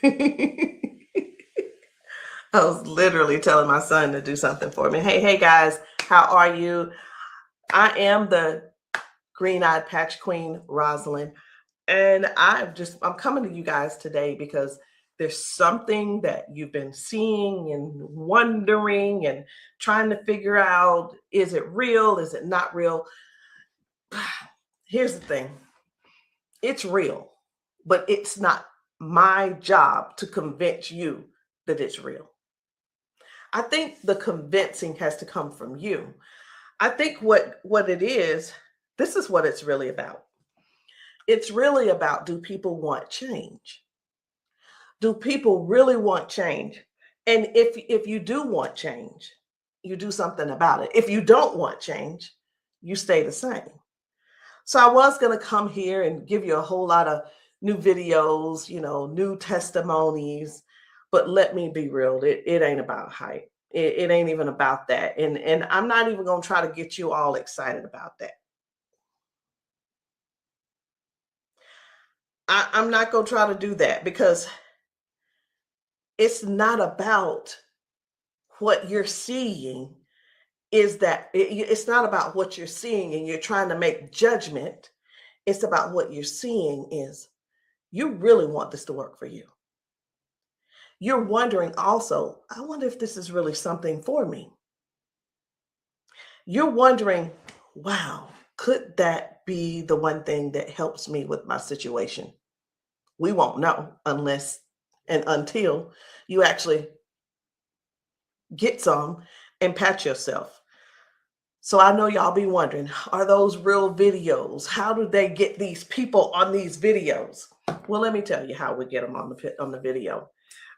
I was literally telling my son to do something for me. Hey guys, how are you? I am the green-eyed patch queen, Rosalind, and I'm coming to you guys today because there's something that you've been seeing and wondering and trying to figure out, is it real? Is it not real? Here's the thing. It's real, but it's not my job to convince you that it's real. I think the convincing has to come from you. I think what it is, this is what it's really about. It's really about, do people want change? Do people really want change? And if you do want change, you do something about it. If you don't want change, you stay the same. So I was going to come here and give you a whole lot of new videos, new testimonies, but let me be real, it ain't about hype. It ain't even about that. And I'm not even going to try to get you all excited about that. I'm not going to try to do that because it's not about what you're seeing. It's not about what you're seeing and you're trying to make judgment. It's about what you're seeing is you really want this to work for you. You're wondering also, I wonder if this is really something for me. You're wondering, wow, could that be the one thing that helps me with my situation? We won't know unless and until you actually get some and patch yourself. So I know y'all be wondering, are those real videos? How do they get these people on these videos? Well, let me tell you how we get them on the video.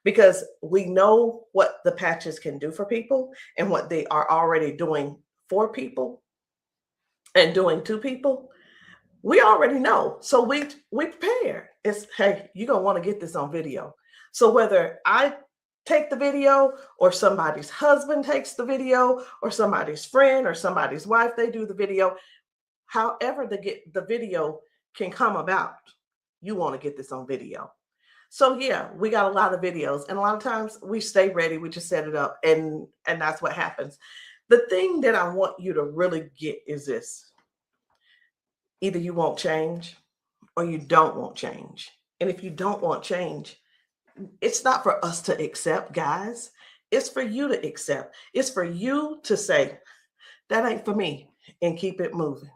Because we know what the patches can do for people and what they are already doing for people and doing to people. We already know. So we prepare. It's, hey, you're going to want to get this on video. So whether I take the video or somebody's husband takes the video or somebody's friend or somebody's wife, they do the video, however the video can come about, you want to get this on video. So yeah, we got a lot of videos, and a lot of times we stay ready. We just set it up, and that's what happens. The thing that I want you to really get is this: either you won't change, or you don't want change. And if you don't want change, it's not for us to accept, guys. It's for you to accept. It's for you to say, that ain't for me, and keep it moving.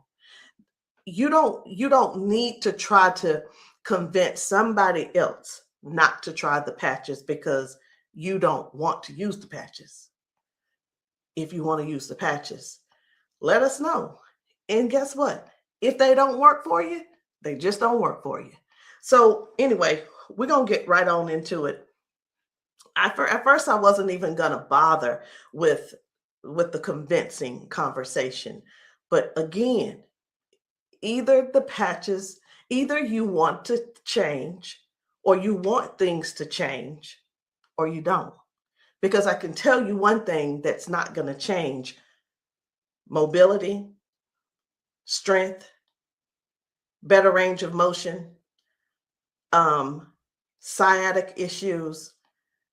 You don't need to try to convince somebody else not to try the patches because you don't want to use the patches. If you want to use the patches, let us know. And guess what? If they don't work for you, they just don't work for you. So anyway, we're going to get right on into it. At first, I wasn't even going to bother with the convincing conversation. But again, either the patches, either you want to change or you want things to change or you don't. Because I can tell you one thing that's not going to change: mobility, strength, better range of motion, sciatic issues,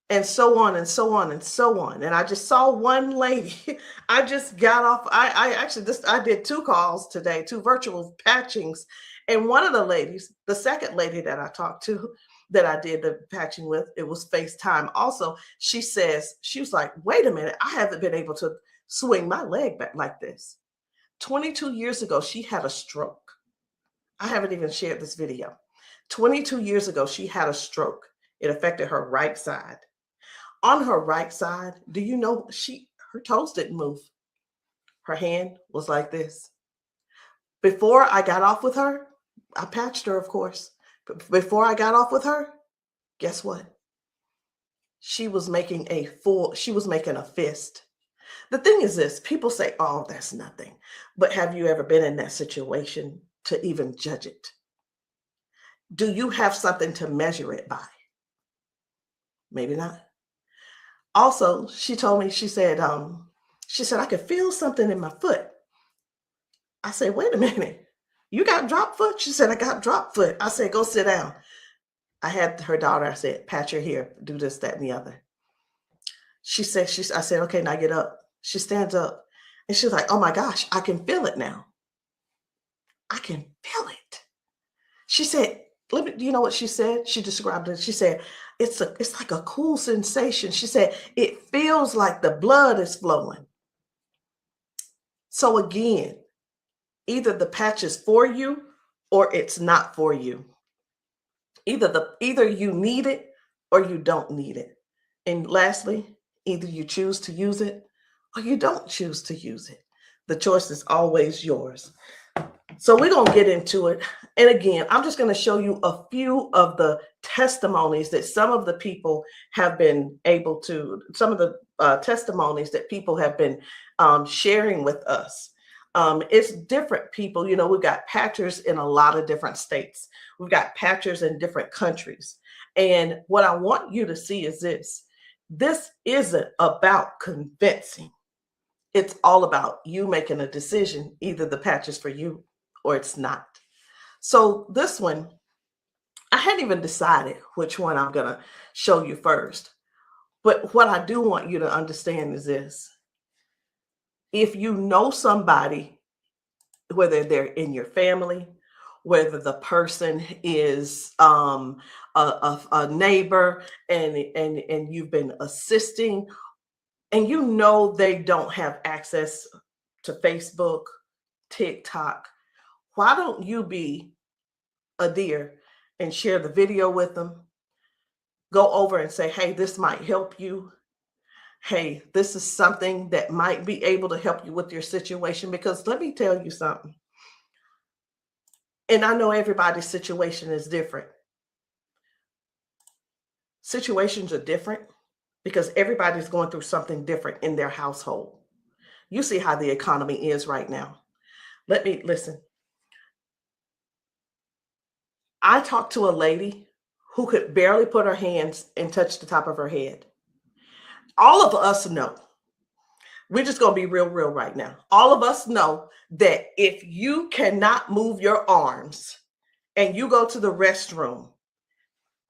and so on and so on and so on. And I just saw one lady. I just got off. I did 2 calls today, 2 virtual patchings. And one of the ladies, the second lady that I talked to, that I did the patching with, it was FaceTime also. She was like, wait a minute, I haven't been able to swing my leg back like this. 22 years ago, she had a stroke. I haven't even shared this video. 22 years ago, she had a stroke. It affected her right side. On her right side, do you know her toes didn't move? Her hand was like this. Before I got off with her, I patched her, of course. But before I got off with her, guess what? She was making a fist. The thing is this: people say, oh, that's nothing. But have you ever been in that situation to even judge it? Do you have something to measure it by? Maybe not. Also, she told me, she said, I could feel something in my foot. I said, wait a minute, you got drop foot? She said, I got drop foot. I said, go sit down. I had her daughter, I said, pat your hair, do this, that, and the other. I said, okay, now get up. She stands up and she's like, oh my gosh, I can feel it now. I can feel it. She said, do you know what she said? She described it. She said, it's like a cool sensation. She said, it feels like the blood is flowing. So again, either the patch is for you or it's not for you. Either you need it or you don't need it. And lastly, either you choose to use it or you don't choose to use it. The choice is always yours. So we're going to get into it. And again, I'm just going to show you a few of the testimonies that some of the people have been able to, some of the testimonies that people have been sharing with us. It's different people. You know, we've got patchers in a lot of different states. We've got patchers in different countries. And what I want you to see is this. This isn't about convincing. It's all about you making a decision. Either the patch is for you or it's not. So this one, I hadn't even decided which one I'm going to show you first. But what I do want you to understand is this. If you know somebody, whether they're in your family, whether the person is a neighbor and you've been assisting, and you know they don't have access to Facebook, TikTok, why don't you be a dear and share the video with them? Go over and say, hey, this might help you. Hey, this is something that might be able to help you with your situation. Because let me tell you something. And I know everybody's situation is different. Situations are different because everybody's going through something different in their household. You see how the economy is right now. Listen. I talked to a lady who could barely put her hands and touch the top of her head. All of us know, we're just going to be real right now. All of us know that if you cannot move your arms and you go to the restroom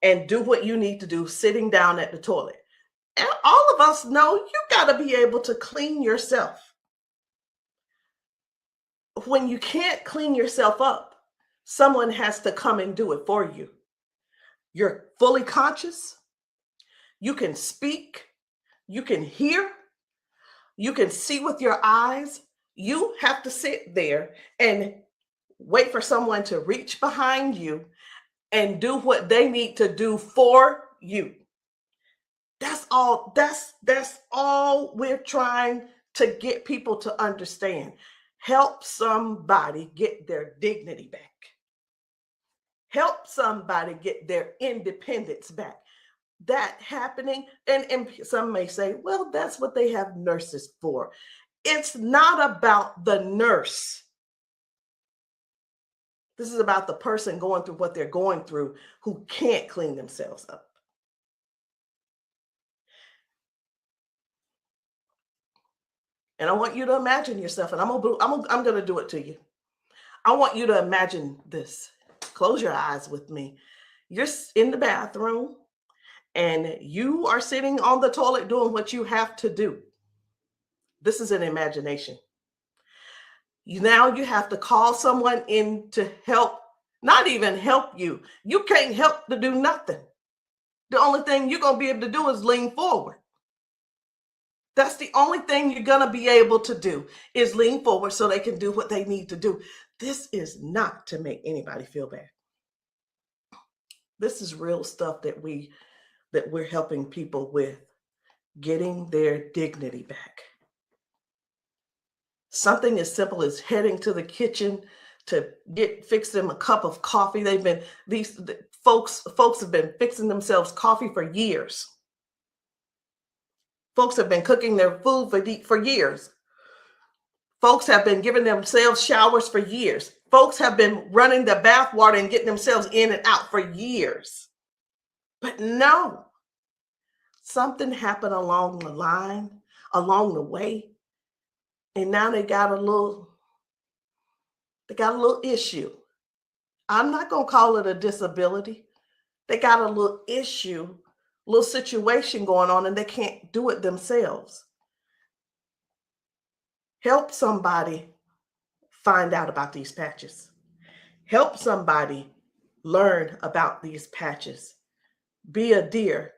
and do what you need to do sitting down at the toilet, and all of us know you got to be able to clean yourself. When you can't clean yourself up, someone has to come and do it for you. You're fully conscious. You can speak. You can hear. You can see with your eyes. You have to sit there and wait for someone to reach behind you and do what they need to do for you. That's all. That's all we're trying to get people to understand. Help somebody get their dignity back. Help somebody get their independence back. That happening, and some may say, well, that's what they have nurses for. It's not about the nurse. This is about the person going through what they're going through who can't clean themselves up. And I want you to imagine yourself, and I'm going to do it to you. I want you to imagine this. Close your eyes with me. You're in the bathroom and you are sitting on the toilet doing what you have to do. This is an imagination. Now you have to call someone in to help, not even help you. You can't help to do nothing. The only thing you're going to be able to do is lean forward. That's the only thing you're going to be able to do is lean forward so they can do what they need to do. This is not to make anybody feel bad. This is real stuff that we're helping people with, getting their dignity back. Something as simple as heading to the kitchen to fix them a cup of coffee. These folks have been fixing themselves coffee for years. Folks have been cooking their food for years. Folks have been giving themselves showers for years. Folks have been running the bath water and getting themselves in and out for years. But no, something happened along the line, along the way, and now they got a little issue. I'm not going to call it a disability They got a little issue, little situation going on, and they can't do it themselves. Help somebody find out about these patches. Help somebody learn about these patches. Be a dear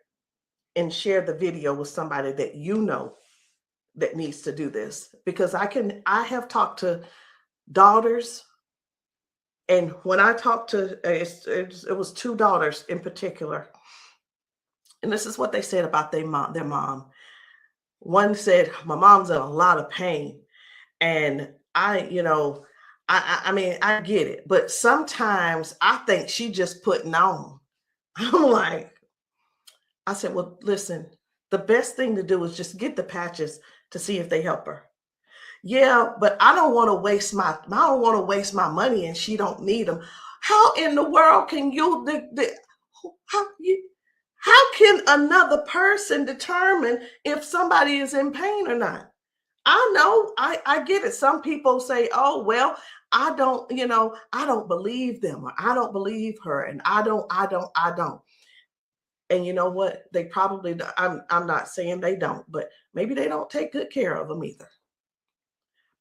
and share the video with somebody that you know that needs to do this. Because I have talked to daughters, and when I talked to, it was two daughters in particular, and this is what they said about their mom. One said, my mom's in a lot of pain. And I mean, I get it, but sometimes I think she just putting on. I'm like, I said, well, listen, the best thing to do is just get the patches to see if they help her. Yeah, but I don't want to waste my money and she don't need them. How in the world can how you how can another person determine if somebody is in pain or not? I know, I get it. Some people say, oh, well, I don't believe them, or I don't believe her, and I don't. And you know what? They probably, I'm not saying they don't, but maybe they don't take good care of them either.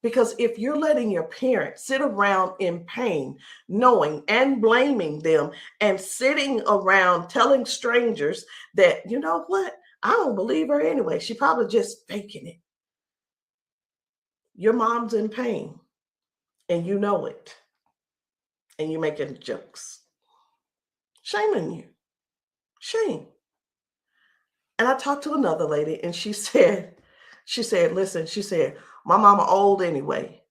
Because if you're letting your parents sit around in pain, knowing and blaming them, and sitting around telling strangers that, you know what, I don't believe her anyway, she probably just faking it. Your mom's in pain and you know it, and you're making jokes. Shame on you. Shame. And I talked to another lady and listen, she said, my mama old anyway.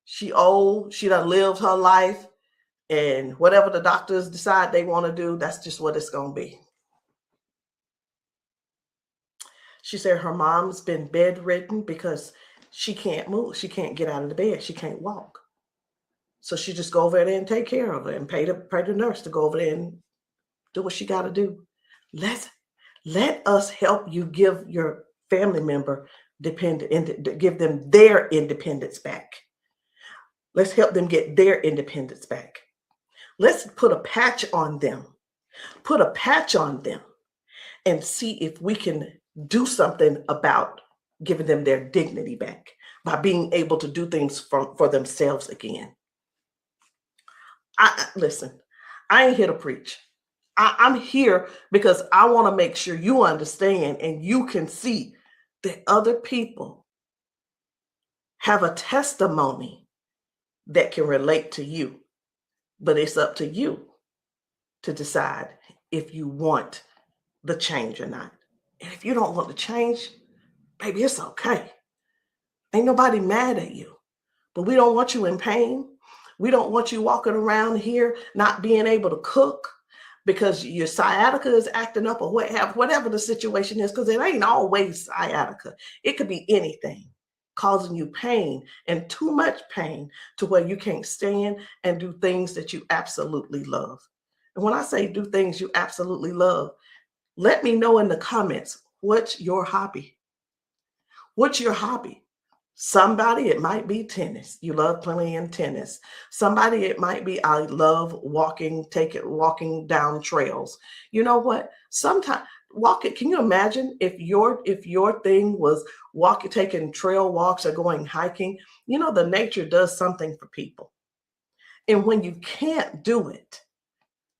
She old, she done lived her life, and whatever the doctors decide they want to do, that's just what it's going to be. She said her mom's been bedridden because she can't move. She can't get out of the bed. She can't walk. So she just go over there and take care of her and pay the nurse to go over there and do what she got to do. Let us help you give your family member give them their independence back. Let's help them get their independence back. Let's put a patch on them. Put a patch on them and see if we can do something about giving them their dignity back by being able to do things for themselves again. Listen, I ain't here to preach. I'm here because I want to make sure you understand and you can see that other people have a testimony that can relate to you. But it's up to you to decide if you want the change or not. And if you don't want the change, baby, it's okay. Ain't nobody mad at you. But we don't want you in pain. We don't want you walking around here not being able to cook because your sciatica is acting up, or whatever the situation is, because it ain't always sciatica. It could be anything causing you pain, and too much pain to where you can't stand and do things that you absolutely love. And when I say do things you absolutely love, let me know in the comments, what's your hobby? What's your hobby? Somebody, it might be tennis. You love playing tennis. Somebody, it might be, I love walking down trails. You know what? Sometimes walking, can you imagine if your thing was taking trail walks or going hiking? You know, the nature does something for people. And when you can't do it,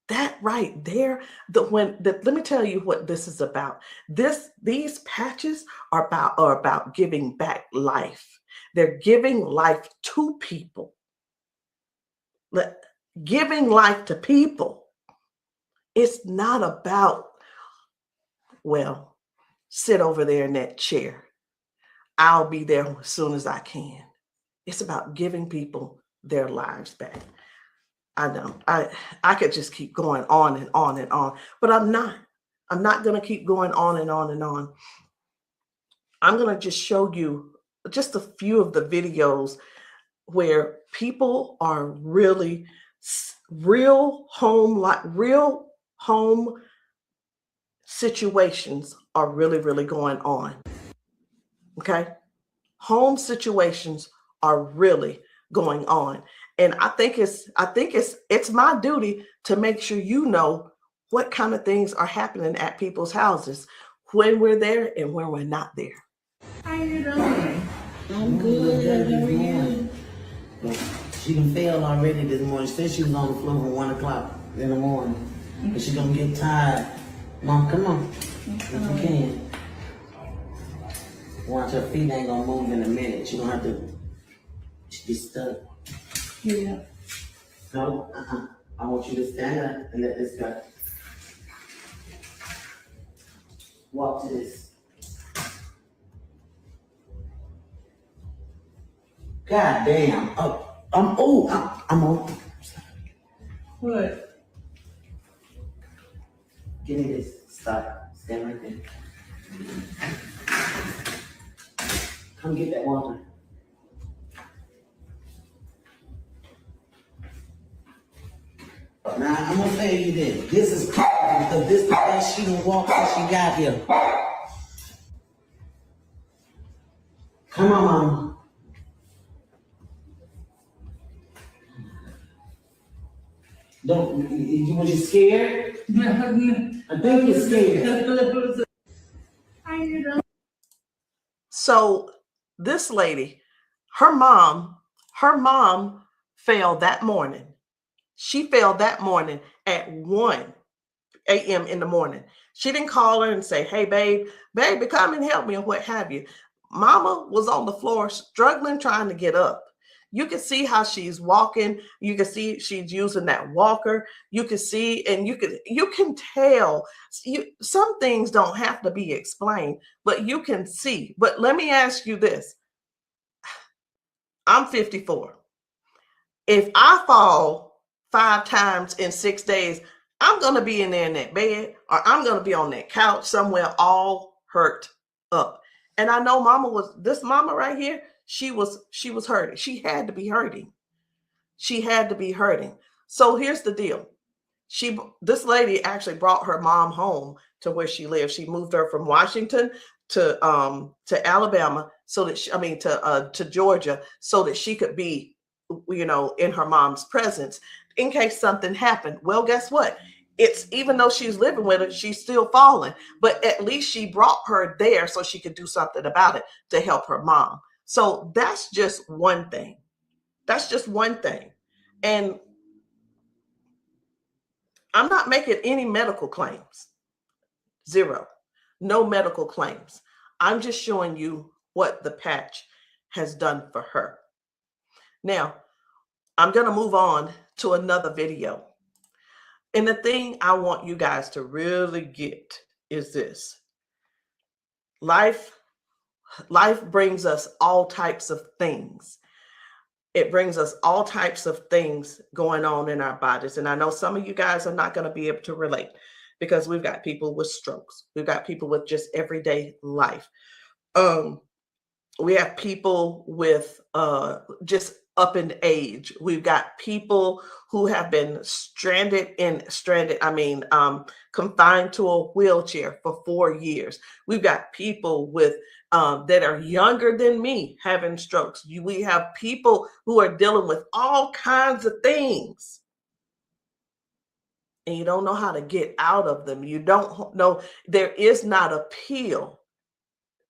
that right there, let me tell you what this is about. These patches are about giving back life. They're giving life to people. Giving life to people. It's not about, well, sit over there in that chair. I'll be there as soon as I can. It's about giving people their lives back. I know I could just keep going on and on and on, but I'm not going to keep going on and on and on. I'm going to just show you just a few of the videos where people are really real home situations are really going on. Okay? Home situations are really going on. And I think it's my duty to make sure you know what kind of things are happening at people's houses when we're there and when we're not there. How you doing? I'm good. How are you? She done failed already this morning. She said she was on the floor from 1 o'clock in the morning. But she gonna get tired. Mom, come on. If you can. Watch, her feet ain't gonna move in a minute. She gonna have to be stuck. Yeah. No, I want you to stand up and let this go. Walk to this. God damn. I'm on. What? Give me this. Stop. Stand right there. Come get that water. Now, I'm gonna tell you this. This is powerful because this is the best she done walked since she got here. Come on, Mama. Was you scared? I think you're scared. How you doing? So this lady, her mom fell that morning. She fell that morning at 1 a.m. in the morning. She didn't call her and say, hey, baby, come and help me, or what have you. Mama was on the floor struggling, trying to get up. You can see how she's walking. You can see she's using that walker. You can see, and you can tell. Some things don't have to be explained, but you can see. But let me ask you this. I'm 54. If I fall 5 times in 6 days, I'm going to be in there in that bed, or I'm going to be on that couch somewhere all hurt up. And I know this mama right here, she was hurting. She had to be hurting. She had to be hurting. So here's the deal. This lady actually brought her mom home to where she lives. She moved her from Washington to Alabama to Georgia, so that she could be, in her mom's presence in case something happened. Well, guess what? It's, even though she's living with her, she's still falling, but at least she brought her there so she could do something about it to help her mom. So that's just one thing. That's just one thing. And I'm not making any medical claims. Zero. No medical claims. I'm just showing you what the patch has done for her. Now, I'm going to move on to another video. And the thing I want you guys to really get is this. Life brings us all types of things. It brings us all types of things going on in our bodies. And I know some of you guys are not going to be able to relate, because we've got people with strokes. We've got people with just everyday life. We have people with just up in age. We've got people who have been confined to a wheelchair for 4 years. We've got people with that are younger than me having strokes. We have people who are dealing with all kinds of things, and you don't know how to get out of them. You don't know. There is not a pill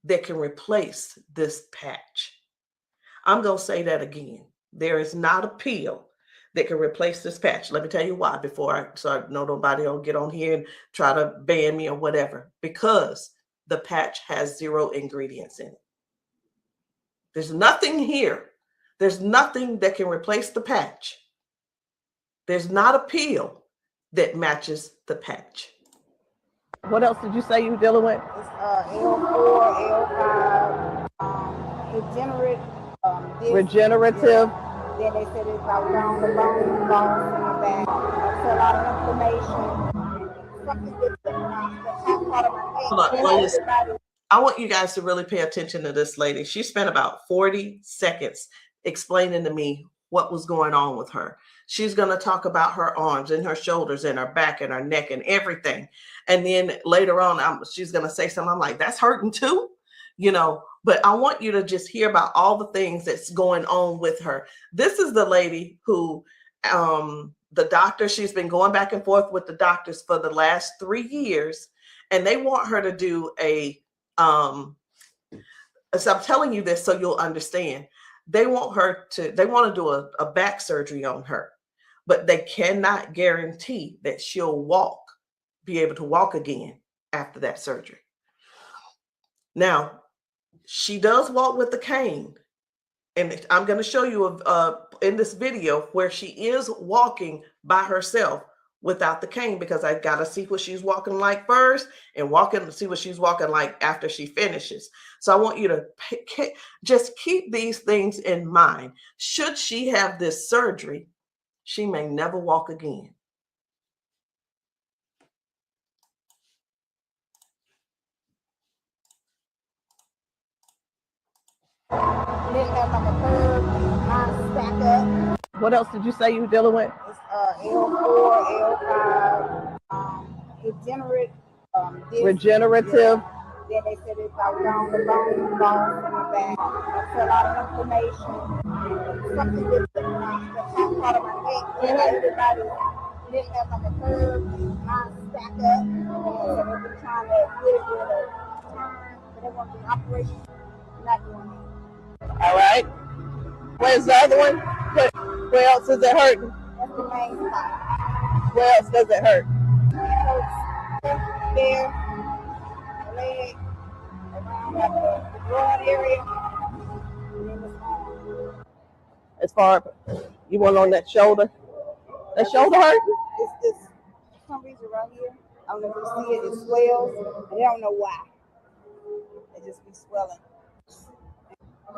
that can replace this patch. I'm going to say that again. There is not a pill that can replace this patch. Let me tell you why, so I know nobody will get on here and try to ban me or whatever. Because the patch has 0 ingredients in it. There's nothing here. There's nothing that can replace the patch. There's not a pill that matches the patch. What else did you say you were dealing with? It's L4, L5, Regenerative. Yeah. Then they said it's about down the bone, bones in the back. It's a lot of inflammation. Something that's the top part of my head. I want you guys to really pay attention to this lady. She spent about 40 seconds explaining to me what was going on with her. She's going to talk about her arms and her shoulders and her back and her neck and everything. And then later on, she's going to say something. I'm like, that's hurting too, but I want you to just hear about all the things that's going on with her. This is the lady who the doctor, she's been going back and forth with the doctors for the last 3 years, and they want her to do a so I'm telling you this so you'll understand. They want to do a back surgery on her, but they cannot guarantee that she'll be able to walk again after that surgery. Now, she does walk with the cane, and I'm going to show you in this video where she is walking by herself without the cane, because I got to see what she's walking like first and see what she's walking like after she finishes. So I want you to just keep these things in mind. Should she have this surgery, she may never walk again. Then have like a curve, mine stack up. What else did you say you were dealing with? It's L4, L5, regenerative. Yeah. Then they said it's like down the bone loss in the back. That's a lot of inflammation. Something with the top part of my neck. Everybody didn't have like a curve, mine stack up. So they've been trying to get it with a turn, but they want the operation. Not doing it. All right. Where's the other one? Where else is it hurting? That's the main spot. Where else does it hurt? It hurts there, the leg, around like the groin area, and then the arm. As far you want on that shoulder? That shoulder hurt? It's this, for some reason right here, I don't know if you see it, it swells, and they don't know why. It just be swelling.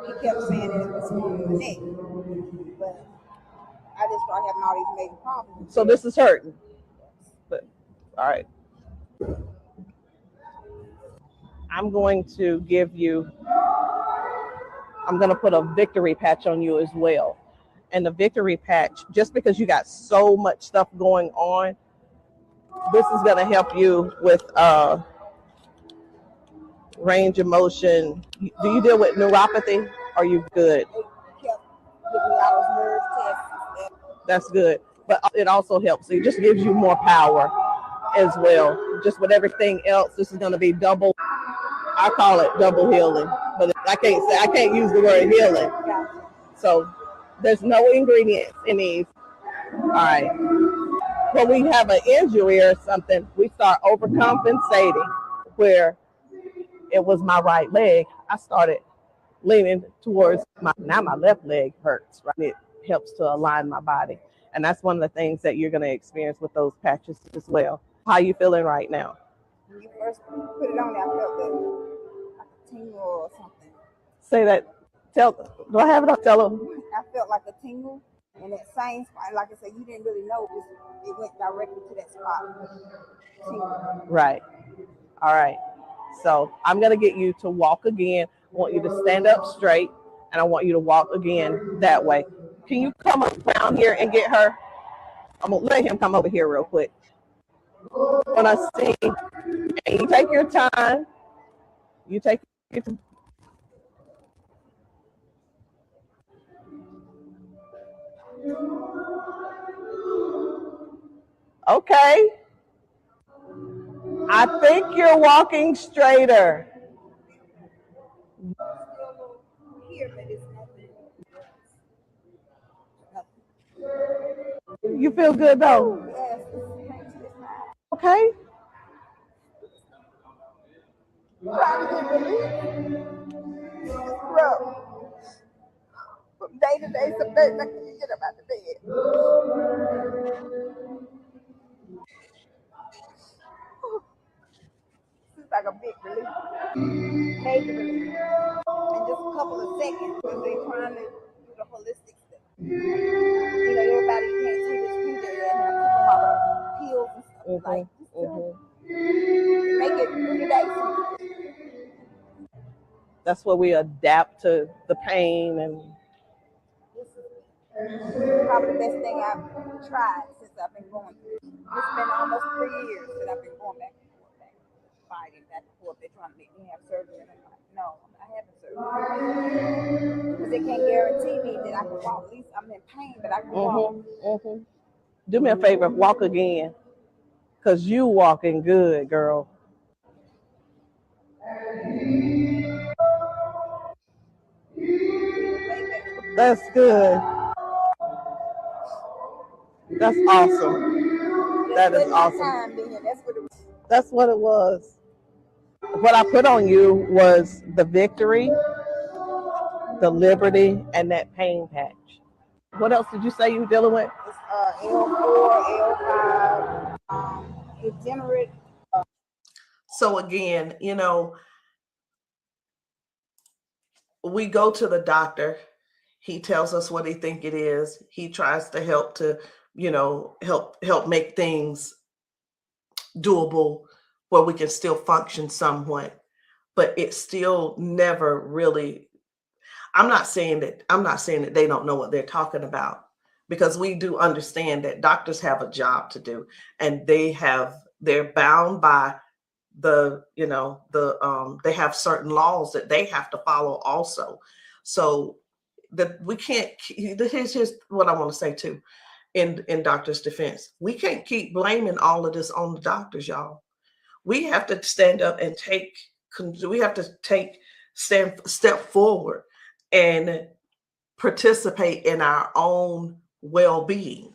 He kept saying that it was from the neck, but I just started having all these major problems. So this is hurting. But, all right. I'm going to put a victory patch on you as well. And the victory patch, just because you got so much stuff going on, this is going to help you with range of motion. Do you deal with neuropathy? Are you good? They kept giving me all those nerve tests. That's good. But it also helps. It just gives you more power as well. Just with everything else, this is going to be double. I call it double healing, but I can't use the word healing. So there's no ingredients in these. All right. When we have an injury or something, we start overcompensating. Where it was my right leg, I started leaning towards my left leg hurts, right? It helps to align my body. And that's one of the things that you're going to experience with those patches as well. How are you feeling right now? When you first put it on there, I felt like a tingle or something. Say that. Do I have it up? Tell them. I felt like a tingle, and that same spot, like I said, you didn't really know it went directly to that spot. Tingle. Right. All right. So I'm going to get you to walk again. I want you to stand up straight, and I want you to walk again that way. Can you come up down here and get her? I'm going to let him come over here real quick. When I sing, and you take your time. You take your time. Okay. I think you're walking straighter. You feel good though? Okay. From day to day, some days I can't get up out of bed. It's like a big relief, major relief, in just a couple of seconds because they're trying to do the holistic stuff. You know, everybody can't see this finger and have to come out pills and stuff like make it 3 days. That's where we adapt to the pain, and this is probably the best thing I've tried since I've been going through. It's been almost 3 years that I've been going back and forth, fighting back and forth. They're trying to make me have surgery, and I'm like, no, I'm not having surgery because they can't guarantee me that I can walk. At least I'm in pain, but I can walk. Do me a favor, walk again, cause you walking good, girl. That's good. That's awesome. That is awesome. That's what it was. What I put on you was the victory, the liberty, and that pain patch. What else did you say you were dealing with? It's L4, L5, degenerate. So again, we go to the doctor. He tells us what he think it is. He tries to help to, help make things doable where we can still function somewhat, but it's still never really. I'm not saying that they don't know what they're talking about, because we do understand that doctors have a job to do, and they're bound by they have certain laws that they have to follow also. So that we can't. Here's what I want to say too. In doctors' defense, we can't keep blaming all of this on the doctors, y'all. We have to stand up and step forward and participate in our own well-being.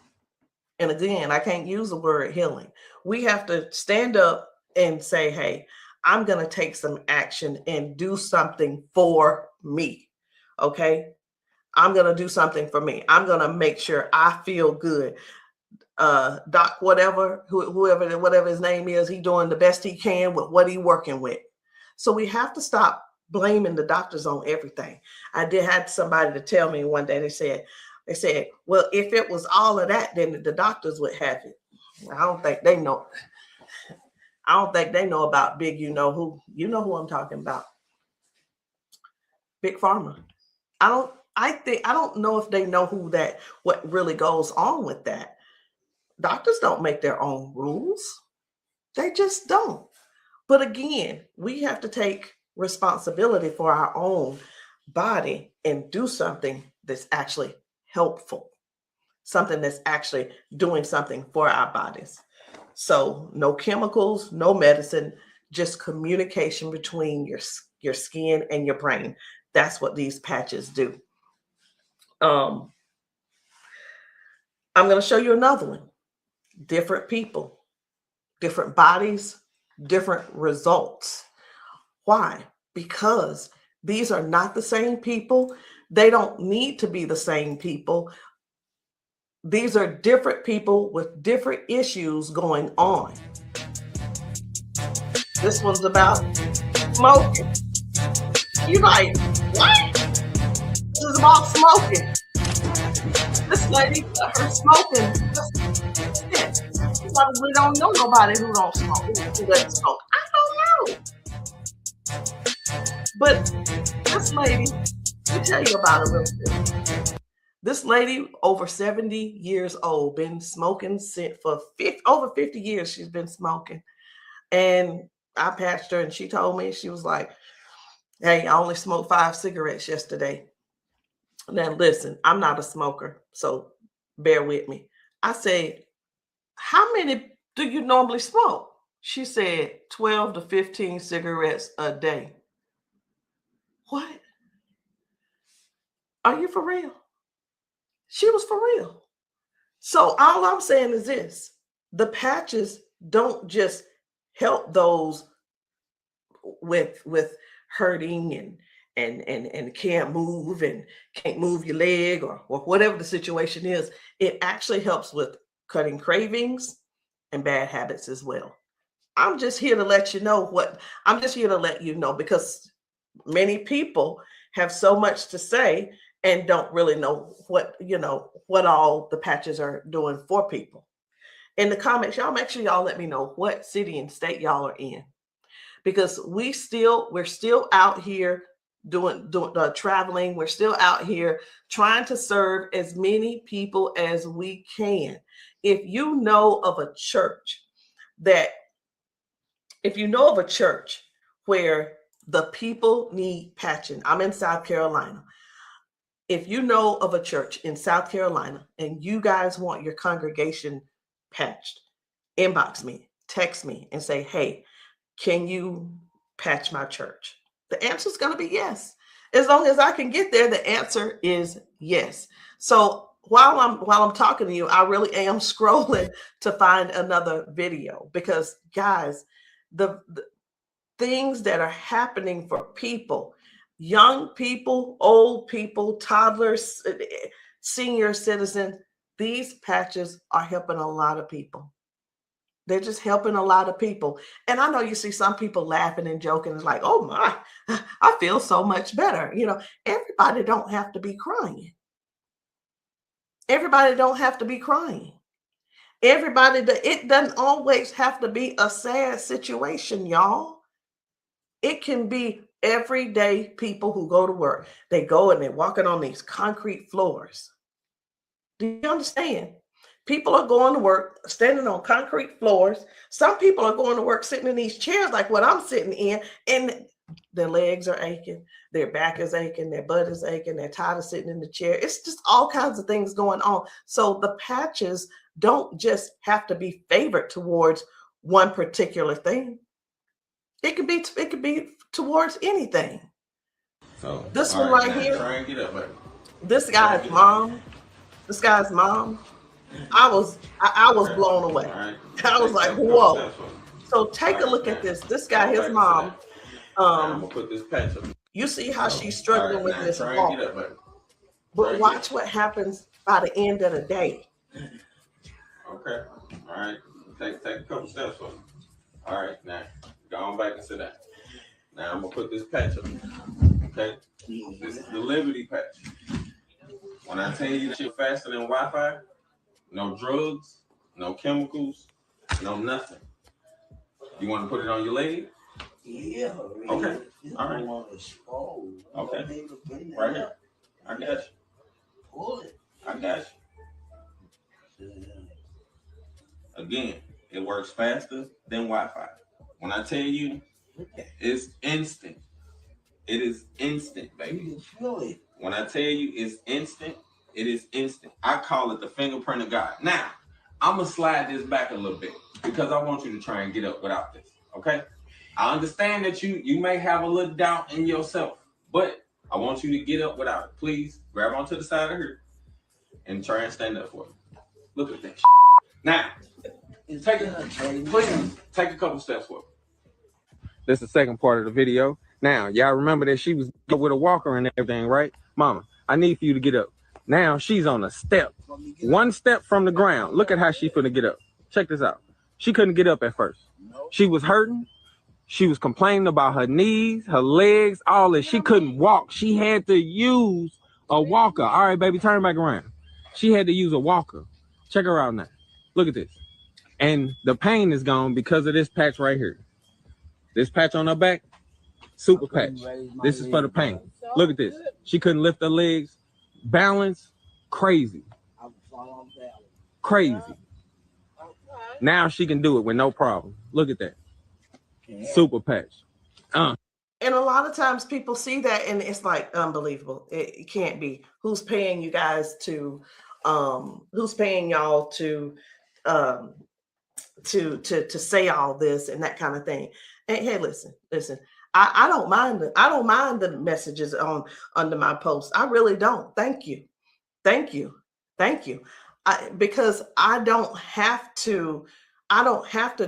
And again, I can't use the word healing. We have to stand up and say, hey, I'm going to take some action and do something for me. Okay. I'm going to do something for me. I'm going to make sure I feel good. Doc, whatever his name is, he doing the best he can with what he working with. So we have to stop blaming the doctors on everything. I had somebody to tell me one day, they said, well, if it was all of that, then the doctors would have it. I don't think they know. I don't think they know about big, you know who I'm talking about. Big Pharma. I don't know if they know what really goes on with that. Doctors don't make their own rules. They just don't. But again, we have to take responsibility for our own body and do something that's actually helpful, something that's actually doing something for our bodies. So no chemicals, no medicine, just communication between your skin and your brain. That's what these patches do. I'm going to show you another one. Different people, different bodies, different results. Why? Because these are not the same people. They don't need to be the same people. These are different people with different issues going on. This one's about smoking. You're like, what? This is about smoking. This lady, her smoking. You probably don't know nobody who don't smoke, who doesn't smoke. I don't know. But this lady, let me tell you about her real quick. This lady, over 70 years old, been smoking for over 50 years. She's been smoking. And I patched her, and she told me, she was like, hey, I only smoked 5 cigarettes yesterday. Now, listen, I'm not a smoker, so bear with me. I said, how many do you normally smoke? She said 12 to 15 cigarettes a day. What? Are you for real? She was for real. So all I'm saying is this: the patches don't just help those with hurting and can't move and can't move your leg or whatever the situation is. It actually helps with cutting cravings and bad habits as well. I'm just here to let you know because many people have so much to say and don't really know what all the patches are doing for people. In the comments, y'all make sure y'all let me know what city and state y'all are in, because we're still out here doing traveling. We're still out here trying to serve as many people as we can. If you know of a church where the people need patching, I'm in South Carolina. if you know of a church in South Carolina and you guys want your congregation patched, inbox me, text me, and say, hey, can you patch my church? The answer is going to be yes. As long as I can get there, the answer is yes. So while I'm talking to you, I really am scrolling to find another video, because guys, the things that are happening for people, young people, old people, toddlers, senior citizens, these patches are helping a lot of people. They're just helping a lot of people. And I know you see some people laughing and joking. It's like, oh my, I feel so much better. You know, everybody don't have to be crying. Everybody don't have to be crying. It doesn't always have to be a sad situation, y'all. It can be everyday people who go to work. They go and they're walking on these concrete floors. Do you understand? People are going to work standing on concrete floors. Some people are going to work sitting in these chairs like what I'm sitting in, and their legs are aching, their back is aching, their butt is aching, they're tired of sitting in the chair. It's just all kinds of things going on. So the patches don't just have to be favored towards one particular thing. It could be towards anything. So this one right here, try and get up, baby. This guy's mom, I was blown away. Right. I was like, whoa. So take a look at this. This guy, his mom, I'm gonna put this patch up. you see how she's struggling with this try walk. and get up, baby. But watch what happens by the end of the day. Okay. All right. Take a couple steps for me. All right. Now go on back and sit down. Now I'm gonna put this patch up. Okay. This is the Liberty patch. When I tell you that you're faster than Wi-Fi, no drugs, no chemicals, no nothing. You want to put it on your leg? Yeah. Okay. All right. Okay. Right here. I got you. Pull it. I got you. Again, it works faster than Wi-Fi. When I tell you, it's instant. It is instant, baby. You can feel it. When I tell you it's instant, it is instant. I call it the fingerprint of God. Now, I'm going to slide this back a little bit because I want you to try and get up without this, okay? I understand that you may have a little doubt in yourself, but I want you to get up without it. Please grab onto the side of her and try and stand up for me. Look at that shit. Now, take a couple steps forward. This is the second part of the video. Now, y'all remember that she was with a walker and everything, right? Mama, I need for you to get up. Now she's on a step. One step from the ground. Look at how she's finna get up. Check this out. She couldn't get up at first. She was hurting. She was complaining about her knees, her legs, all that. She couldn't walk. She had to use a walker. All right, baby, turn back around. She had to use a walker. Check her out now. Look at this. And the pain is gone because of this patch right here. This patch on her back, super patch. This is for the pain. Look at this. She couldn't lift her legs. Balance, crazy. Crazy. Now she can do it with no problem. Look at that. Super patch. And a lot of times people see that and it's like unbelievable. It can't be. Who's paying you guys to who's paying y'all to say all this and that kind of thing. And hey, listen. I don't mind the messages under my post. I really don't. Thank you. Because I don't have to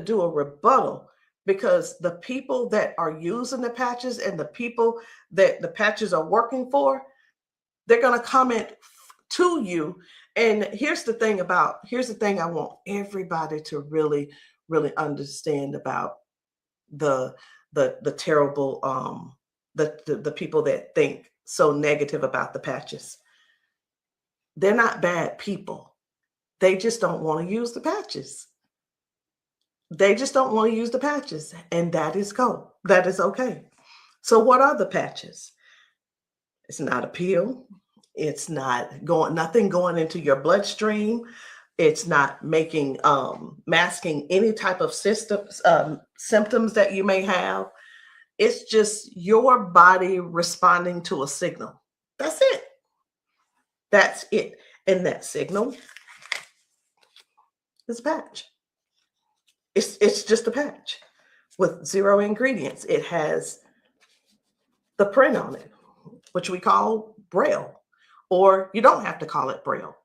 do a rebuttal, because the people that are using the patches and the people that the patches are working for, they're going to comment to you. And here's the thing I want everybody to really, really understand about the terrible, the people that think so negative about the patches. They're not bad people. They just don't want to use the patches. And that is cool. That is okay. So what are the patches? It's not a pill. It's not nothing going into your bloodstream. It's not masking any type of symptoms that you may have. It's just your body responding to a signal. That's it. That's it. And that signal is a patch. It's just a patch with 0 ingredients. It has the print on it, which we call Braille, or you don't have to call it Braille.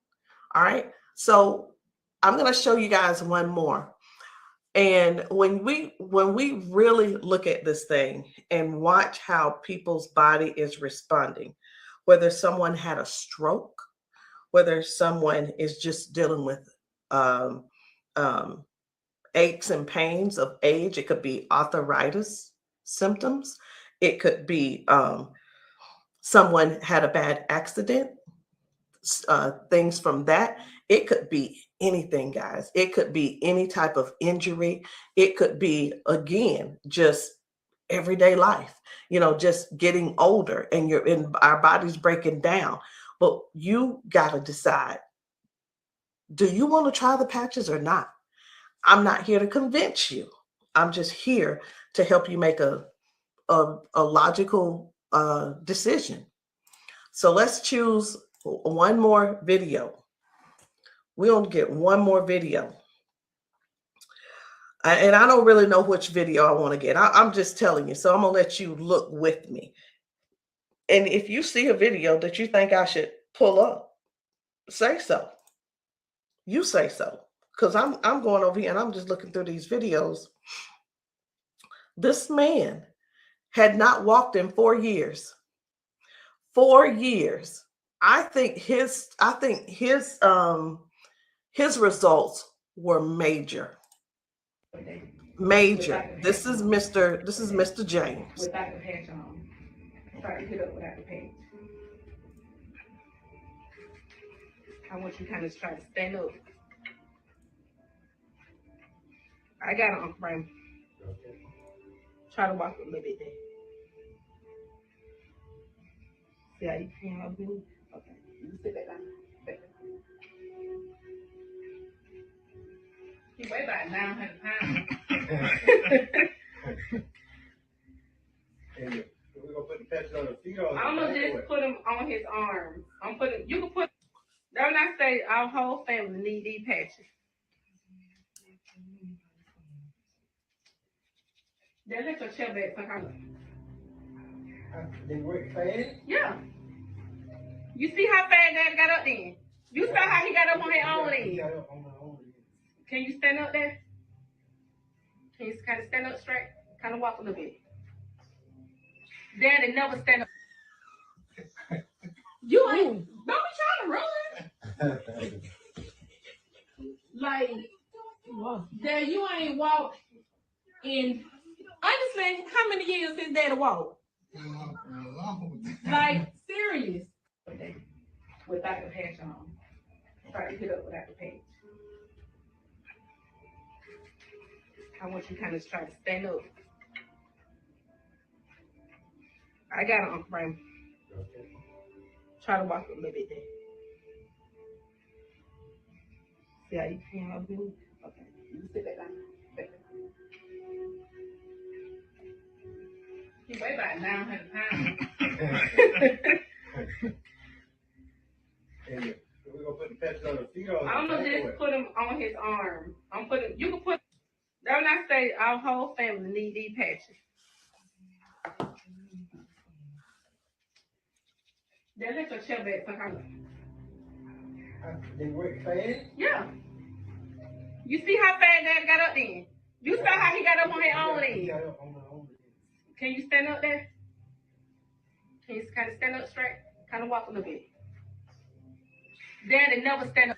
All right. So I'm going to show you guys one more. And when we really look at this thing and watch how people's body is responding, whether someone had a stroke, whether someone is just dealing with aches and pains of age, it could be arthritis symptoms, it could be someone had a bad accident, things from that. It could be anything, guys. It could be any type of injury. It could be, again, just everyday life, just getting older and our body's breaking down. But you got to decide, do you want to try the patches or not? I'm not here to convince you. I'm just here to help you make a logical decision. So let's choose one more video. We only get one more video. And I don't really know which video I want to get. I'm just telling you. So I'm going to let you look with me. And if you see a video that you think I should pull up, say so. You say so. Because I'm going over here and I'm just looking through these videos. This man had not walked in 4 years. 4 years. I think his results were major. Major. This is Mr. James. Without the patch on. Try to get up without the patch. I want you to kind of try to stand up. I got it, Uncle Brian. Try to walk a little bit there. See how you can help me? Okay. You sit back down. He weigh about 900 pounds. We're gonna put the patches on his feet. I'm gonna just put them on his arms. You can put, don't I say our whole family need these patches. Then let your chair back some kind of. They work fast? Yeah. You see how fast Daddy got up then? You saw how he got up on his own leg. Can you stand up there? Can you kind of stand up straight? Kind of walk a little bit. Daddy never stand up. You ain't, don't be trying to run. Like, Dad, you ain't walked in, honestly, how many years since Daddy walked? Like, serious. Without the patch on. Try to get up without the patch. I want you to kind of try to stand up. I got it, Uncle Brian. Try to walk a little bit there. See how you can help me? Okay. You sit back down. He weigh about 900 pounds. We're gonna put the patches on his feet. I'm gonna just put them on his arm. You can put, don't I say our whole family need these patches. Then let your chair back some kind of. They work fast? Yeah. You see how fast Daddy got up then? You saw how he got up on his own leg. Can you stand up there? Can you kind of stand up straight? Kind of walk a little bit. Daddy never stand up.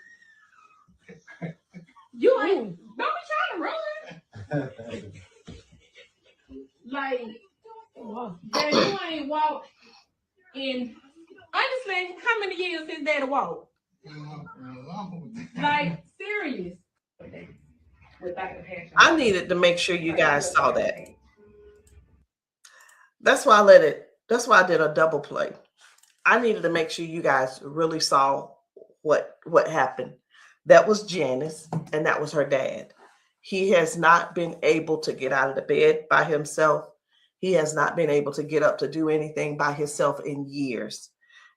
You ain't, don't be trying to run. Like, Daddy, you ain't walked in, honestly, how many years since Daddy walked? Like, serious. Without the patch on. I needed to make sure you guys saw that. That's why I did a double play. I needed to make sure you guys really saw what happened. That was Janice, and that was her dad. He has not been able to get out of the bed by himself. He has not been able to get up to do anything by himself in years.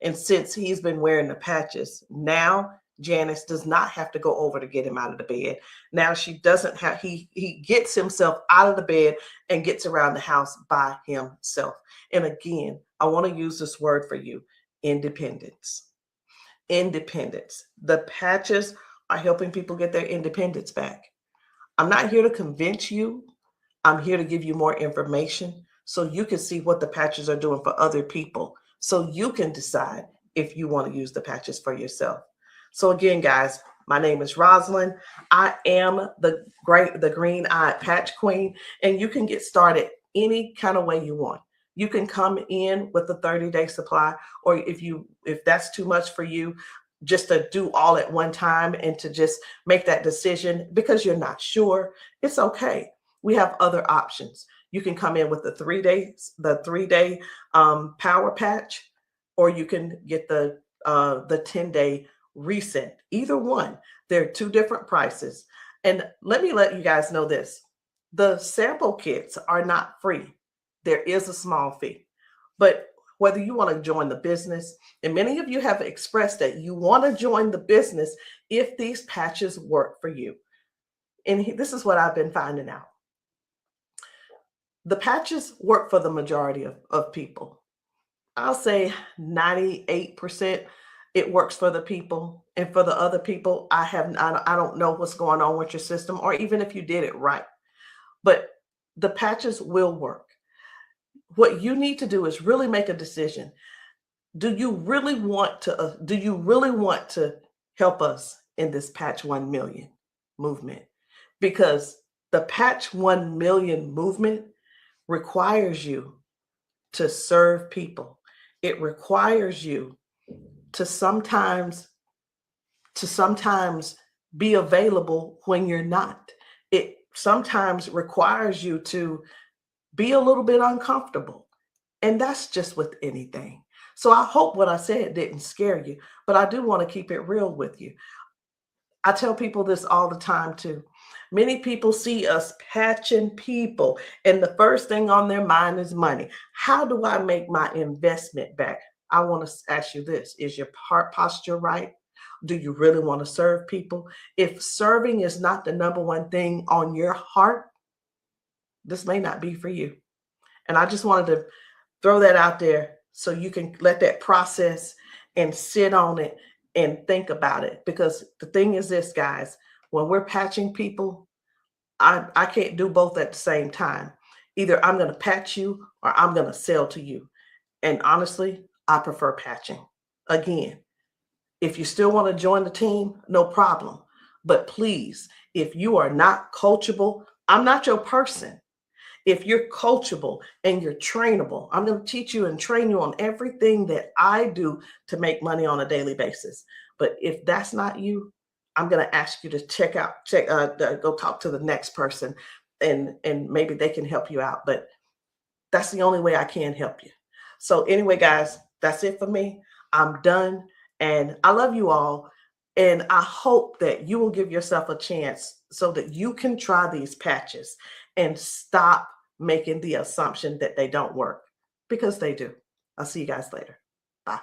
And since he's been wearing the patches, now Janice does not have to go over to get him out of the bed. Now she doesn't have, he gets himself out of the bed and gets around the house by himself. And again, I want to use this word for you, independence. Independence. The patches are helping people get their independence back. I'm not here to convince you. I'm here to give you more information so you can see what the patches are doing for other people, so you can decide if you want to use the patches for yourself. So again, guys, my name is Rosalind. I am the green-eyed patch queen, and you can get started any kind of way you want. You can come in with a 30-day supply, or if that's too much for you, just to do all at one time and to just make that decision because you're not sure, it's okay. We have other options. You can come in with the 3-day power patch, or you can get the 10-day reset. Either one. There are two different prices. And let me let you guys know this. The sample kits are not free. There is a small fee. But whether you want to join the business, and many of you have expressed that you want to join the business if these patches work for you. And this is what I've been finding out. The patches work for the majority of people. I'll say 98% it works for the people. And for the other people, I don't know what's going on with your system, or even if you did it right. But the patches will work. What you need to do is really make a decision. Do you really want to help us in this Patch 1 Million movement? Because the Patch 1 Million movement requires you to serve people. It requires you to sometimes be available when you're not. It sometimes requires you to be a little bit uncomfortable. And that's just with anything. So I hope what I said didn't scare you, but I do want to keep it real with you. I tell people this all the time too. Many people see us patching people, and the first thing on their mind is money. How do I make my investment back? I want to ask you this. Is your heart posture right? Do you really want to serve people? If serving is not the number one thing on your heart, this may not be for you. And I just wanted to throw that out there so you can let that process and sit on it and think about it. Because the thing is this, guys, when we're patching people, I can't do both at the same time. Either I'm going to patch you or I'm going to sell to you. And honestly, I prefer patching. Again, if you still want to join the team, no problem. But please, if you are not coachable, I'm not your person. If you're coachable and you're trainable, I'm going to teach you and train you on everything that I do to make money on a daily basis. But if that's not you, I'm going to ask you to go talk to the next person, and maybe they can help you out. But that's the only way I can help you. So anyway, guys, that's it for me. I'm done. And I love you all. And I hope that you will give yourself a chance so that you can try these patches and stop making the assumption that they don't work, because they do. I'll see you guys later. Bye.